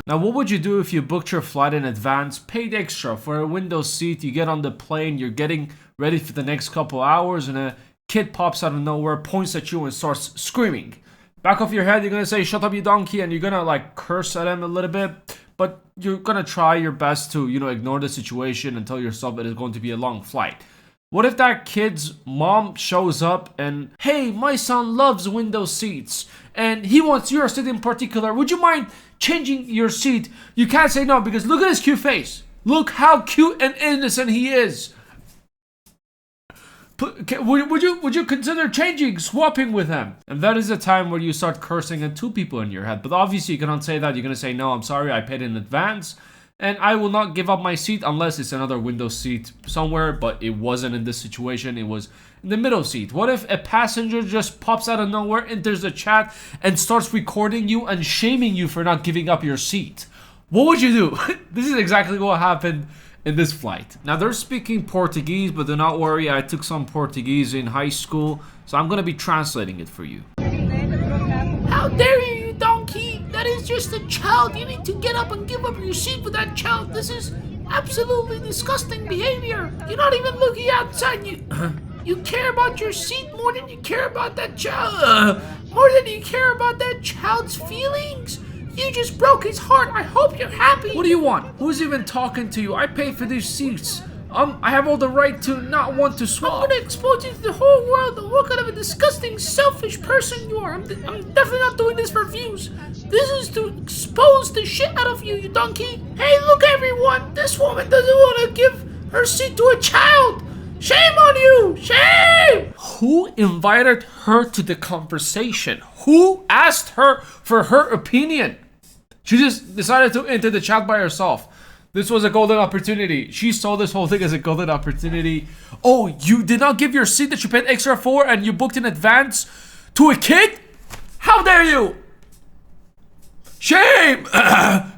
Now, what would you do if you booked your flight in advance, paid extra for a window seat, you get on the plane, you're getting ready for the next couple hours, and a kid pops out of nowhere, points at you and starts screaming. Back of your head, you're gonna say, "Shut up, you donkey," and you're gonna like curse at him a little bit, but you're gonna try your best to, ignore the situation and tell yourself it is going to be a long flight. What if that kid's mom shows up and, "Hey, my son loves window seats and he wants your seat in particular. Would you mind changing your seat?" You can't say no because look at his cute face. Look how cute and innocent he is. Would you consider swapping with him? And that is the time where you start cursing at two people in your head. But obviously you cannot say that. You're gonna say, "No, I'm sorry, I paid in advance. And I will not give up my seat unless it's another window seat somewhere," but it wasn't in this situation. It was in the middle seat. What if a passenger just pops out of nowhere, enters the chat, and starts recording you and shaming you for not giving up your seat? What would you do? This is exactly what happened in this flight. Now, they're speaking Portuguese, but do not worry. I took some Portuguese in high school, so I'm going to be translating it for you. "How dare you, you donkey? That is just a child. You need to get up and give up your seat for that child. This is absolutely disgusting behavior. You're not even looking outside. You care about your seat more than you care about that child. More than you care about that child's feelings. You just broke his heart. I hope you're happy." What do you want? Who's even talking to you? I paid for these seats. I have all the right to not want to swap. "I'm gonna expose you to the whole world and what kind of a disgusting, selfish person you are. I'm definitely not doing this for views. This is to expose the shit out of you, you donkey. Hey, look everyone, this woman doesn't want to give her seat to a child. Shame on you! Shame!" Who invited her to the conversation? Who asked her for her opinion? She just decided to enter the chat by herself. This was a golden opportunity. She saw this whole thing as a golden opportunity. Oh, you did not give your seat that you paid extra for and you booked in advance to a kid? How dare you? Shame!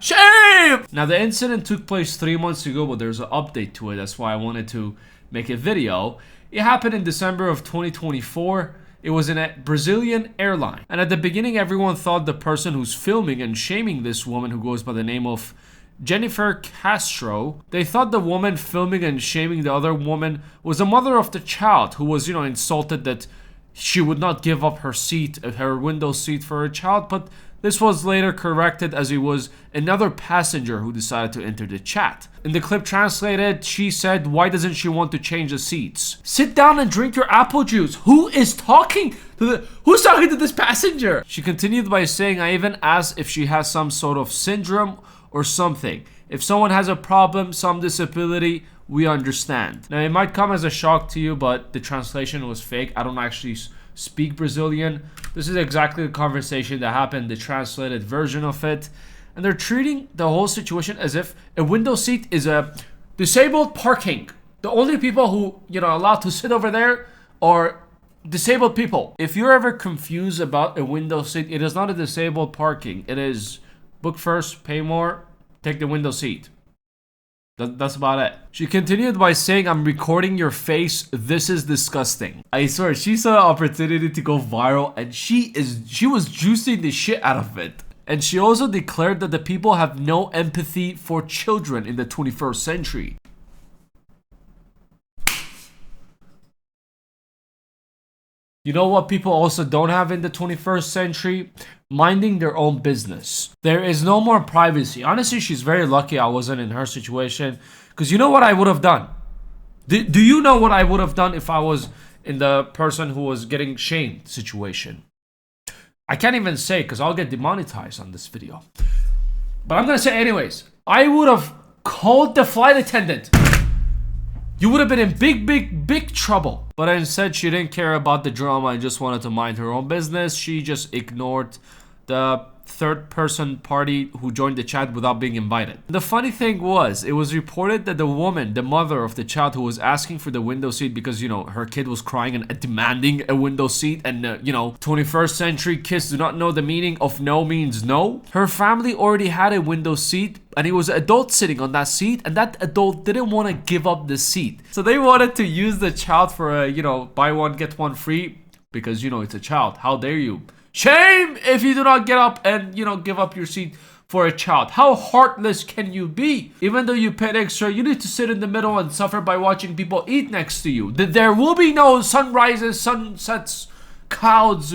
Shame! Now, the incident took place 3 months ago, but there's an update to it. That's why I wanted to make a video. It happened in December of 2024. It was in a Brazilian airline. And at the beginning, everyone thought the person who's filming and shaming this woman who goes by the name of Jennifer Castro, they thought the woman filming and shaming the other woman was the mother of the child who was, insulted that she would not give up her seat, her window seat for her child. But this was later corrected as it was another passenger who decided to enter the chat. In the clip translated, she said, "Why doesn't she want to change the seats? Sit down and drink your apple juice." Who's talking to this passenger? She continued by saying, "I even asked if she has some sort of syndrome or something. If someone has a problem, some disability, we understand." Now, it might come as a shock to you, but the translation was fake. I don't actually speak Brazilian. This is exactly the conversation that happened, the translated version of it. And they're treating the whole situation as if a window seat is a disabled parking. The only people who, allowed to sit over there are disabled people. If you're ever confused about a window seat, it is not a disabled parking. It is book first, pay more, take the window seat. That's about it. She continued by saying, "I'm recording your face. This is disgusting." I swear, she saw an opportunity to go viral and she was juicing the shit out of it. And she also declared that the people have no empathy for children in the 21st century. You know what people also don't have in the 21st century? Minding their own business. There is no more privacy. Honestly, she's very lucky I wasn't in her situation. Because you know what I would have done? Do you know what I would have done if I was in the person who was getting shamed situation? I can't even say because I'll get demonetized on this video. But I'm going to say anyways. I would have called the flight attendant. You would have been in big trouble. But instead, she didn't care about the drama and just wanted to mind her own business. She just ignored the third person party who joined the chat without being invited. The funny thing was, it was reported that the woman, the mother of the child who was asking for the window seat because, her kid was crying and demanding a window seat and, 21st century kids do not know the meaning of no means no. Her family already had a window seat and it was an adult sitting on that seat and that adult didn't want to give up the seat. So they wanted to use the child for a, buy one, get one free because, it's a child. How dare you? Shame if you do not get up and, give up your seat for a child? How heartless can you be? Even though you paid extra, you need to sit in the middle and suffer by watching people eat next to you. There will be no sunrises, sunsets, clouds,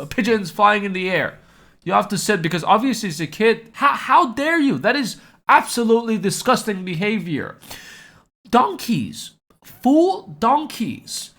pigeons flying in the air. You have to sit because obviously it's a kid. How dare you? That is absolutely disgusting behavior. Donkeys. Full donkeys.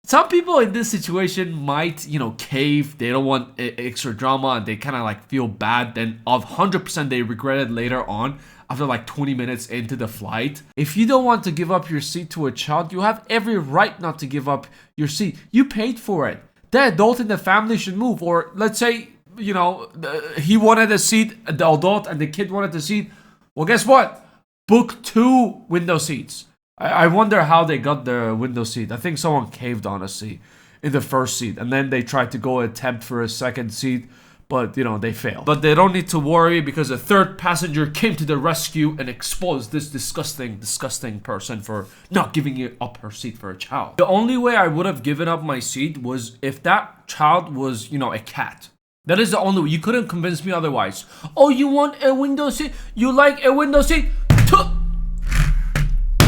Some people in this situation might, cave. They don't want extra drama and they kind of like feel bad. Then 100% they regret it later on after like 20 minutes into the flight. If you don't want to give up your seat to a child, you have every right not to give up your seat. You paid for it. The adult in the family should move. Or let's say, he wanted a seat, the adult, and the kid wanted a seat. Well, guess what? Book 2 window seats. I wonder how they got the window seat. I think someone caved, honestly, in the first seat. And then they tried to go attempt for a second seat, but, they failed. But they don't need to worry because a third passenger came to the rescue and exposed this disgusting person for not giving up her seat for a child. The only way I would have given up my seat was if that child was, a cat. That is the only way. You couldn't convince me otherwise. Oh, you want a window seat? You like a window seat?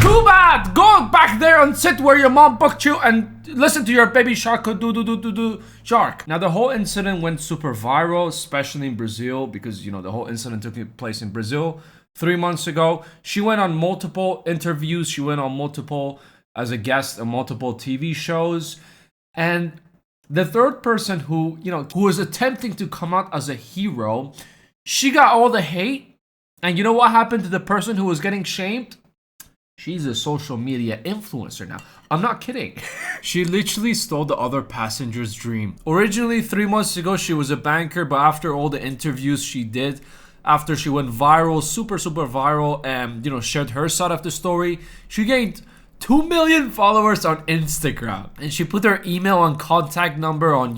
Too bad! Go back there and sit where your mom booked you and listen to your baby shark do shark. Now the whole incident went super viral, especially in Brazil, because the whole incident took place in Brazil 3 months ago. She went on multiple interviews. She went on as a guest on multiple TV shows. And the third person who was attempting to come out as a hero, she got all the hate. And you know what happened to the person who was getting shamed? She's a social media influencer now. I'm not kidding. She literally stole the other passenger's dream. Originally, 3 months ago, she was a banker, but after all the interviews she did, after she went viral, super viral, and, shared her side of the story, she gained 2 million followers on Instagram. And she put her email and contact number on,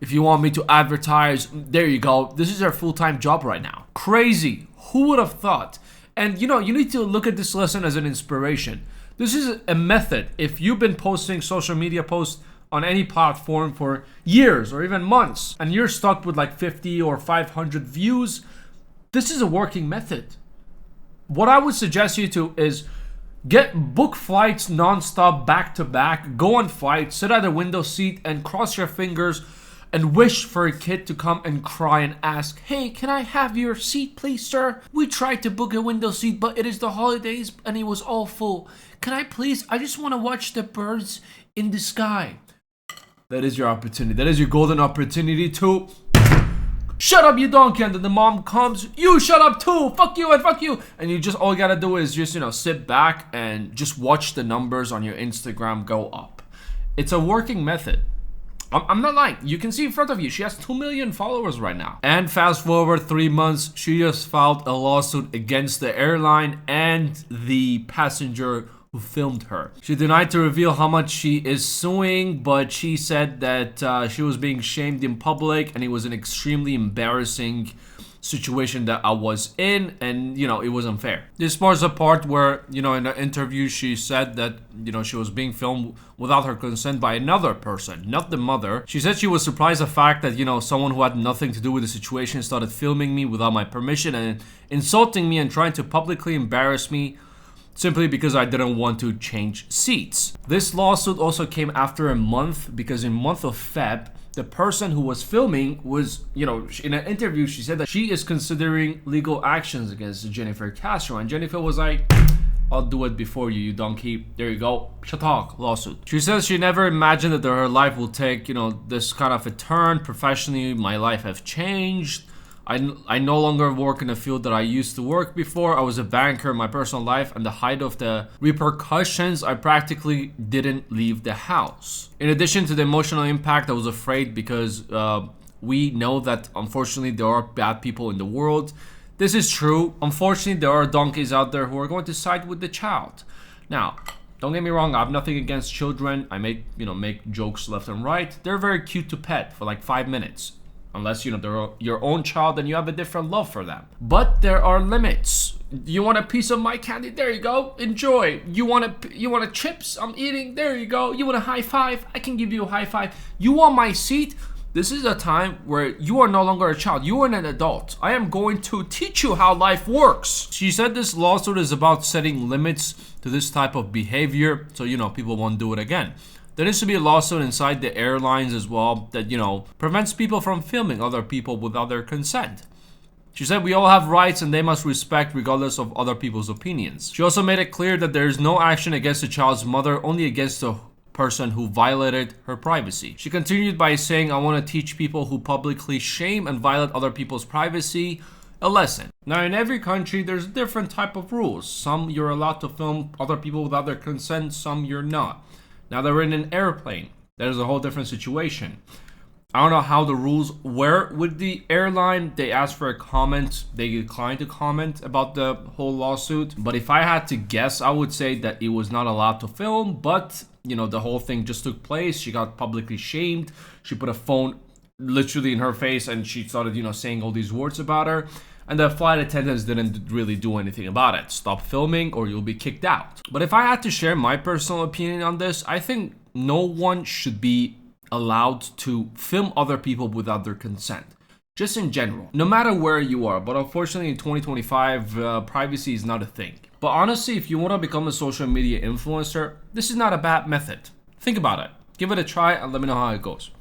if you want me to advertise, there you go. This is her full-time job right now. Crazy. Who would have thought? And you need to look at this lesson as an inspiration. This is a method. If you've been posting social media posts on any platform for years or even months, and you're stuck with like 50 or 500 views, this is a working method. What I would suggest you to is book flights nonstop, back to back, go on flights, sit at a window seat and cross your fingers and wish for a kid to come and cry and ask, "Hey, can I have your seat, please, sir? We tried to book a window seat, but it is the holidays and it was all full. Can I please? I just want to watch the birds in the sky." That is your opportunity. That is your golden opportunity to shut up, you donkey. And then the mom comes, "You shut up too. Fuck you and fuck you." And you just, all you gotta do is just, sit back and just watch the numbers on your Instagram go up. It's a working method. I'm not lying. You can see in front of you, she has 2 million followers right now. And fast forward 3 months, she just filed a lawsuit against the airline and the passenger who filmed her. She denied to reveal how much she is suing, but she said that she was being shamed in public and it was an extremely embarrassing situation that I was in, and it was unfair. This was the part where in an interview she said that she was being filmed without her consent by another person, not the mother. She said she was surprised the fact that someone who had nothing to do with the situation started filming me without my permission and insulting me and trying to publicly embarrass me simply because I didn't want to change seats. This lawsuit also came after a month, because in month of Feb, the person who was filming was, in an interview, she said that she is considering legal actions against Jennifer Castro. And Jennifer was like, "I'll do it before you, you donkey. There you go. Shatak, lawsuit." She says she never imagined that her life will take, this kind of a turn. Professionally, my life has changed. I no longer work in the field that I used to work before. I was a banker in my personal life, and the height of the repercussions, I practically didn't leave the house. In addition to the emotional impact, I was afraid because we know that unfortunately there are bad people in the world. This is true. Unfortunately, there are donkeys out there who are going to side with the child. Now, don't get me wrong, I have nothing against children. I make jokes left and right. They're very cute to pet for like 5 minutes. Unless, they're your own child and you have a different love for them. But there are limits. You want a piece of my candy? There you go. Enjoy. You want a chips? I'm eating. There you go. You want a high five? I can give you a high five. You want my seat? This is a time where you are no longer a child. You are an adult. I am going to teach you how life works. She said this lawsuit is about setting limits to this type of behavior so, people won't do it again. There needs to be a lawsuit inside the airlines as well that, prevents people from filming other people without their consent. She said we all have rights and they must respect regardless of other people's opinions. She also made it clear that there is no action against the child's mother, only against the person who violated her privacy. She continued by saying, I want to teach people who publicly shame and violate other people's privacy a lesson. Now, in every country, there's a different type of rules. Some you're allowed to film other people without their consent, some you're not. Now, they're in an airplane. That is a whole different situation. I don't know how the rules were with the airline. They asked for a comment. They declined to comment about the whole lawsuit. But if I had to guess, I would say that it was not allowed to film. But, the whole thing just took place. She got publicly shamed. She put a phone literally in her face and she started, saying all these words about her. And the flight attendants didn't really do anything about it. Stop filming or you'll be kicked out. But if I had to share my personal opinion on this, I think no one should be allowed to film other people without their consent. Just in general, no matter where you are. But unfortunately in 2025, privacy is not a thing. But honestly, if you want to become a social media influencer, this is not a bad method. Think about it. Give it a try and let me know how it goes.